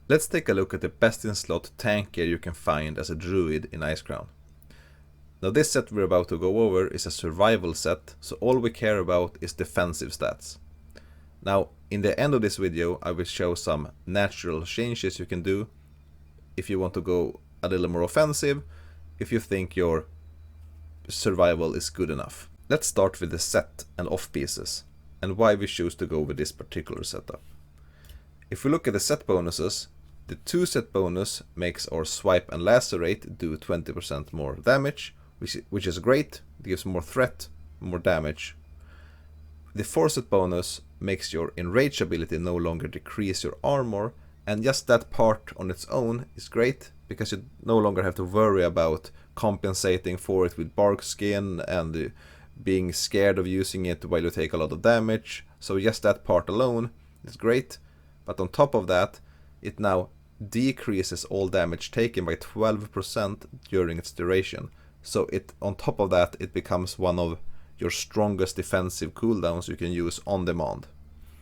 Let's take a look at the best in slot tank gear you can find as a druid in Icecrown. Now this set we're about to go over is a survival set, so all we care about is defensive stats. Now in the end of this video I will show some natural changes you can do if you want to go a little more offensive, if you think your survival is good enough. Let's start with the set and off pieces, and why we choose to go with this particular setup. If we look at the set bonuses, the 2 set bonus makes our swipe and lacerate do 20% more damage, which is great. It gives more threat, more damage. The 4 set bonus makes your enrage ability no longer decrease your armor, and just that part on its own is great, because you no longer have to worry about compensating for it with bark skin and being scared of using it while you take a lot of damage. So just that part alone is great, but on top of that, it now decreases all damage taken by 12% during its duration. So on top of that, it becomes one of your strongest defensive cooldowns you can use on demand.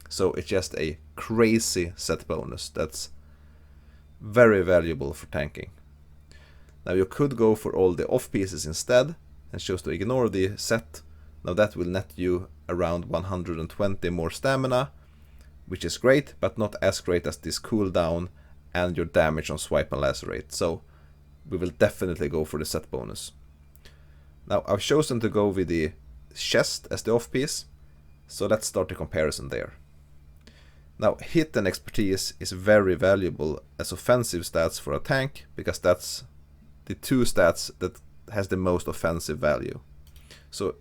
So it's just a crazy set bonus that's very valuable for tanking. Now you could go for all the off pieces instead and choose to ignore the set. Now that will net you around 120 more stamina, which is great, but not as great as this cooldown and your damage on swipe and lacerate. So we will definitely go for the set bonus. Now I've chosen to go with the chest as the off piece, so let's start the comparison there. Now hit and expertise is very valuable as offensive stats for a tank, because that's the 2 stats that has the most offensive value. So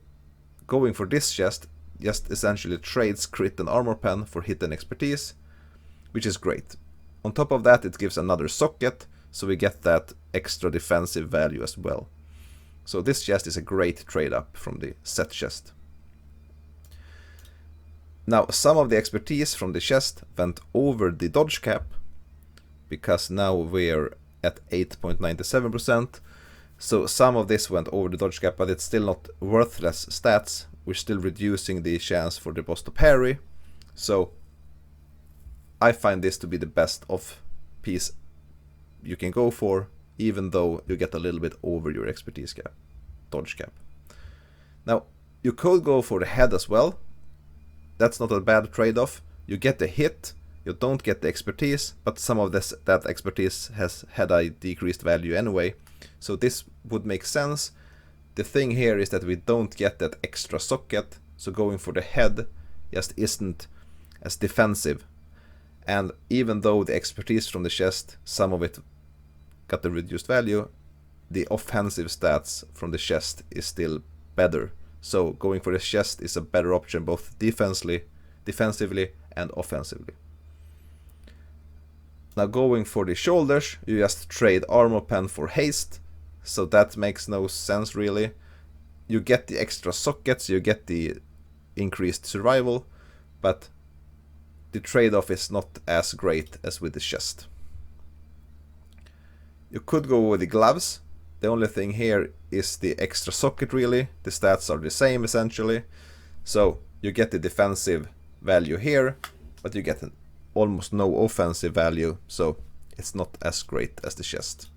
going for this chest just essentially trades crit and armor pen for hit and expertise, which is great. On top of that, it gives another socket, so we get that extra defensive value as well. So this chest is a great trade up from the set chest. Now some of the expertise from the chest went over the dodge cap, because now we're at 8.97%. So some of this went over the dodge cap, but it's still not worthless stats. We're still reducing the chance for the boss to parry. So I find this to be the best off piece you can go for, even though you get a little bit over your expertise cap, dodge cap. Now you could go for the head as well. That's not a bad trade-off. You get the hit, you don't get the expertise, but some of that expertise has had a decreased value anyway. So this would make sense. The thing here is that we don't get that extra socket, so going for the head just isn't as defensive. And even though the expertise from the chest, some of it got the reduced value, the offensive stats from the chest is still better. So going for the chest is a better option both defensively and offensively. Now going for the shoulders, you just trade armor pen for haste, so that makes no sense really. You get the extra sockets, you get the increased survival, but the trade-off is not as great as with the chest. You could go with the gloves. The only thing here is the extra socket really. The stats are the same essentially. So you get the defensive value here, but you get almost no offensive value, so it's not as great as the chest.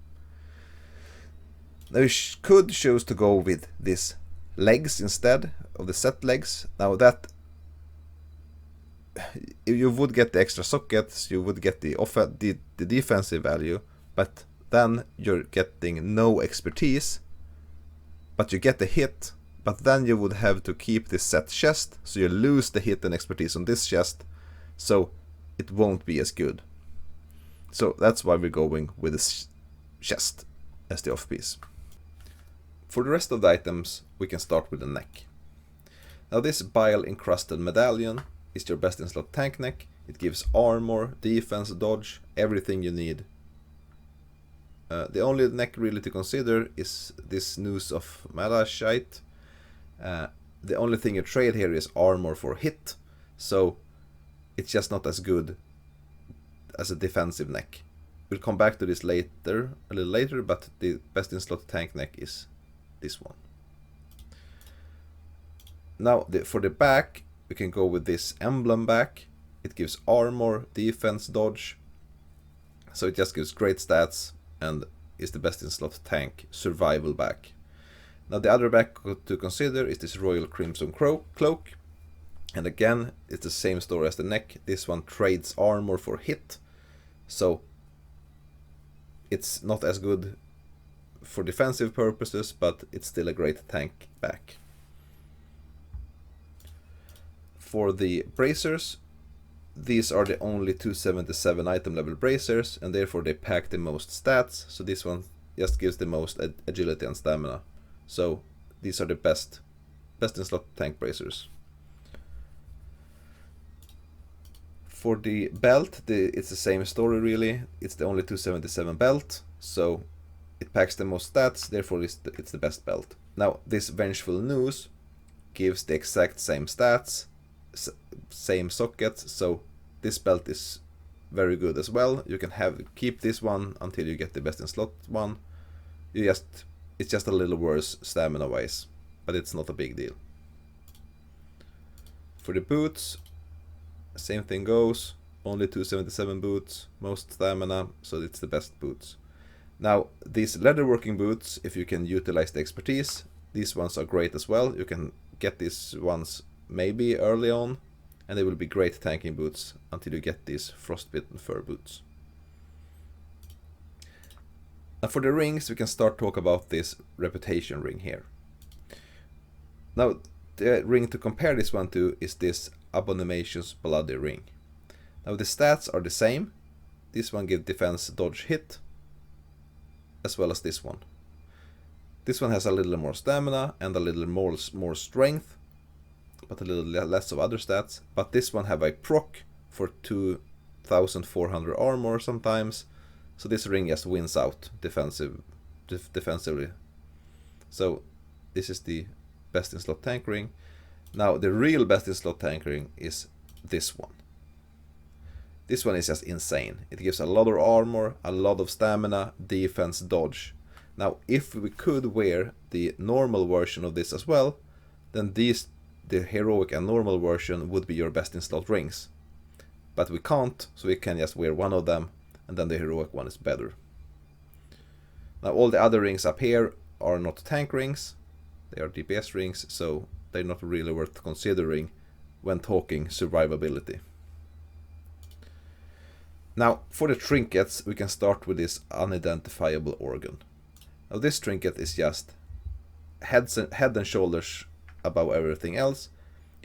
Now you could choose to go with these legs instead of the set legs. Now that you would get the extra sockets, you would get the defensive value, but then you're getting no expertise, but you get the hit, but then you would have to keep this set chest, so you lose the hit and expertise on this chest, so it won't be as good. So that's why we're going with this chest as the off piece. For the rest of the items, we can start with the neck. Now this bile encrusted medallion is your best in slot tank neck. It gives armor, defense, dodge, everything you need. The only neck really to consider is this noose of malachite. The only thing you trade here is armor for hit, so it's just not as good as a defensive neck. We'll come back to this a little later, but the best in slot tank neck is this one. Now for the back, we can go with this emblem back. It gives armor, defense, dodge. so it just gives great stats and is the best in slot tank survival back. Now the other back to consider is this Royal Crimson Cloak, and again it's the same story as the neck. This one trades armor for hit, so it's not as good for defensive purposes, but it's still a great tank back. For the bracers, these are the only 277 item level bracers, and therefore they pack the most stats, so this one just gives the most agility and stamina. So these are the best in slot tank bracers. For the belt, it's the same story really. It's the only 277 belt, so it packs the most stats, therefore it's the best belt. Now this Vengeful Noose gives the exact same stats, same sockets, so this belt is very good as well. You can keep this one until you get the best in slot one. It's just a little worse stamina wise, but it's not a big deal. For the boots, same thing goes, only 277 boots, most stamina, so it's the best boots. Now these leatherworking boots, if you can utilize the expertise, these ones are great as well. You can get these ones maybe early on, and they will be great tanking boots until you get these frostbitten fur boots. Now for the rings, we can start talk about this reputation ring here. Now the ring to compare this one to is this Abomination's Bloody ring. Now the stats are the same. This one gives defense, dodge, hit, as well as this one. This one has a little more stamina and a little more strength, but a little less of other stats. But this one have a proc for 2400 armor sometimes, so this ring just wins out defensively. So this is the best in slot tank ring. Now the real best in slot tank ring is this one. This one is just insane. It gives a lot of armor, a lot of stamina, defense, dodge. Now if we could wear the normal version of this as well, then the heroic and normal version would be your best in slot rings. But we can't, so we can just wear one of them, and then the heroic one is better. Now all the other rings up here are not tank rings, they are DPS rings, so they're not really worth considering when talking survivability. Now for the trinkets, we can start with this unidentifiable organ. Now this trinket is just head and shoulders above everything else.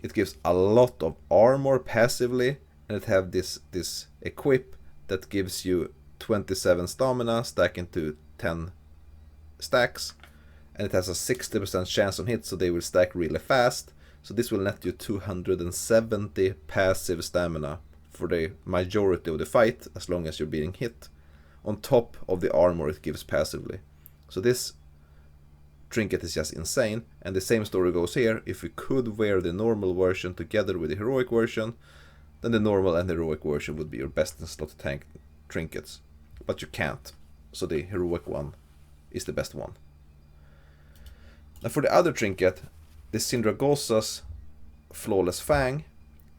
It gives a lot of armor passively, and it have this equip that gives you 27 stamina stack into 10 stacks, and it has a 60% chance on hit, so they will stack really fast. So this will net you 270 passive stamina for the majority of the fight, as long as you're being hit, on top of the armor it gives passively. So this trinket is just insane, and the same story goes here. If we could wear the normal version together with the heroic version, then the normal and the heroic version would be your best in slot tank trinkets. But you can't, so the heroic one is the best one. Now for the other trinket, the Syndragosa's Flawless Fang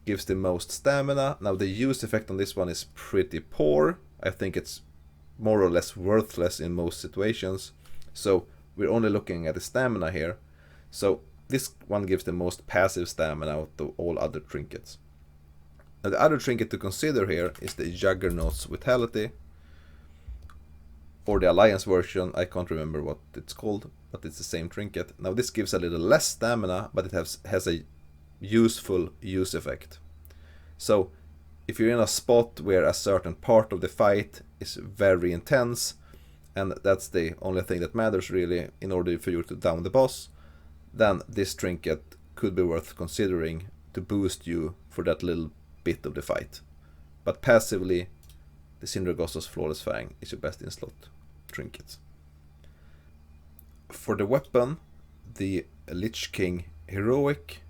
gives the most stamina. Now the use effect on this one is pretty poor. I think it's more or less worthless in most situations. So we're only looking at the stamina here. So this one gives the most passive stamina out of all other trinkets. Now the other trinket to consider here is the Juggernaut's Vitality, or the Alliance version. I can't remember what it's called, but it's the same trinket. Now this gives a little less stamina, but it has a useful use effect. So if you're in a spot where a certain part of the fight is very intense, and that's the only thing that matters really in order for you to down the boss, then this trinket could be worth considering to boost you for that little bit of the fight. But passively, the Syndragosa's Flawless Fang is your best in slot trinket. For the weapon, the Lich King Heroic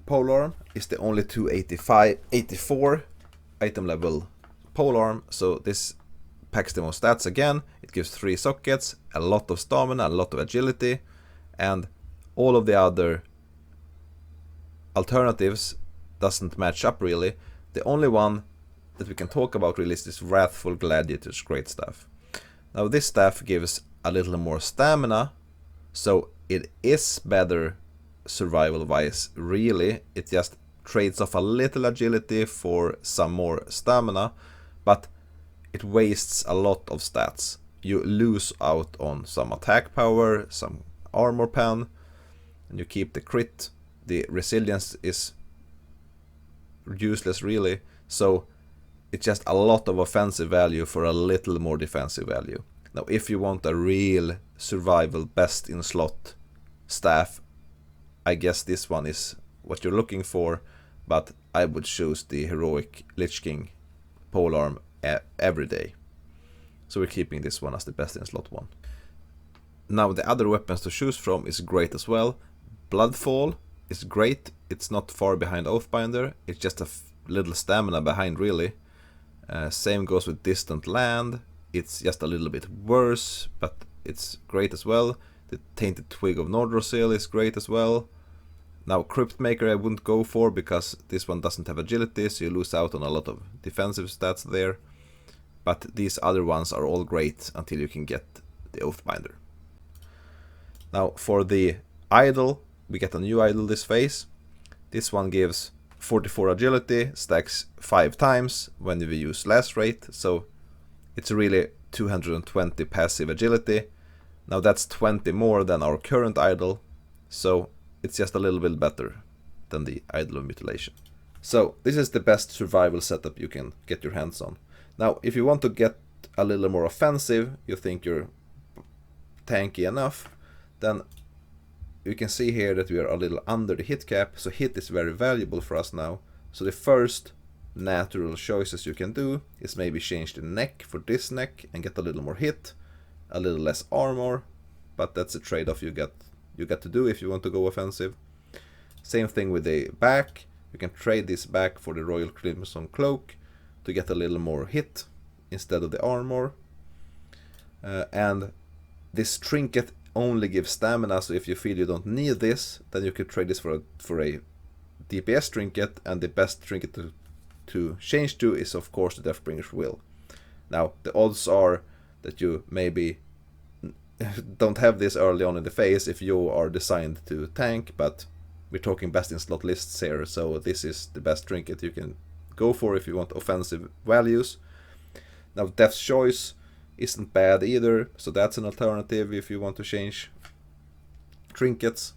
polearm is the only 284 item level polearm, so this packs the most stats again. It gives 3 sockets, a lot of stamina, a lot of agility, and all of the other alternatives doesn't match up really. The only one that we can talk about really is this Wrathful Gladiator's great staff. Now this staff gives a little more stamina, so it is better survival wise really. It just trades off a little agility for some more stamina, but it wastes a lot of stats. You lose out on some attack power, some armor pen, and you keep the crit. The resilience is useless really, so it's just a lot of offensive value for a little more defensive value. Now if you want a real survival best in slot staff, I guess this one is what you're looking for, but I would choose the heroic Lich King polearm every day. So we're keeping this one as the best in slot one. Now the other weapons to choose from is great as well. Bloodfall is great. It's not far behind Oathbinder. It's just a little stamina behind really. Same goes with Distant Land. It's just a little bit worse, but it's great as well. The Tainted Twig of Nordrosil is great as well. Now Cryptmaker I wouldn't go for because this one doesn't have agility, so you lose out on a lot of defensive stats there. But these other ones are all great until you can get the Oathbinder. Now for the idol, we get a new idol this phase. This one gives 44 agility, stacks 5 times when we use Lacerate, so it's really 220 passive agility. Now that's 20 more than our current idol, so it's just a little bit better than the Idol of Mutilation. So this is the best survival setup you can get your hands on. Now if you want to get a little more offensive, you think you're tanky enough, then you can see here that we are a little under the hit cap, so hit is very valuable for us now. So the first natural choices you can do is maybe change the neck for this neck and get a little more hit, a little less armor, but that's a trade-off you get to do if you want to go offensive. Same thing with the back. You can trade this back for the Royal Crimson Cloak to get a little more hit instead of the armor. And this trinket only gives stamina, so if you feel you don't need this, then you could trade this for a DPS trinket, and the best trinket to change to is of course the Deathbringer's Will. Now the odds are that you maybe don't have this early on in the phase if you are designed to tank, but we're talking best in slot lists here, so this is the best trinket you can go for if you want offensive values. Now Death's Choice isn't bad either, so that's an alternative if you want to change trinkets.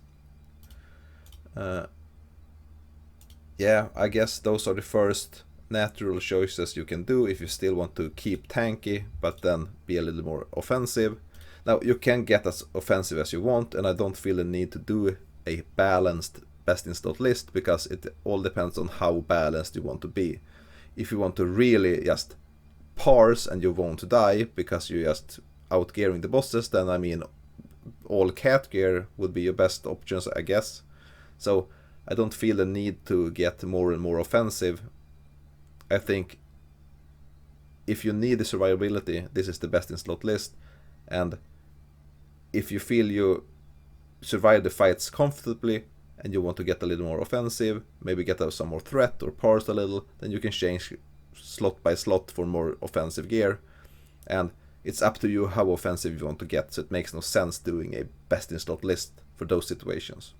Yeah, I guess those are the first natural choices you can do if you still want to keep tanky but then be a little more offensive. Now you can get as offensive as you want, and I don't feel the need to do a balanced best in slot list because it all depends on how balanced you want to be. If you want to really just parse and you won't die because you're just outgearing the bosses, then I mean all cat gear would be your best options, I guess. So I don't feel the need to get more and more offensive. I think if you need the survivability, this is the best in slot list, and if you feel you survive the fights comfortably and you want to get a little more offensive, maybe get some more threat or parse a little, then you can change slot by slot for more offensive gear, and it's up to you how offensive you want to get, so it makes no sense doing a best in slot list for those situations.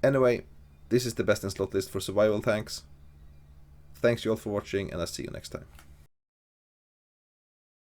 Anyway, this is the best in slot list for survival tanks. Thanks you all for watching, and I'll see you next time.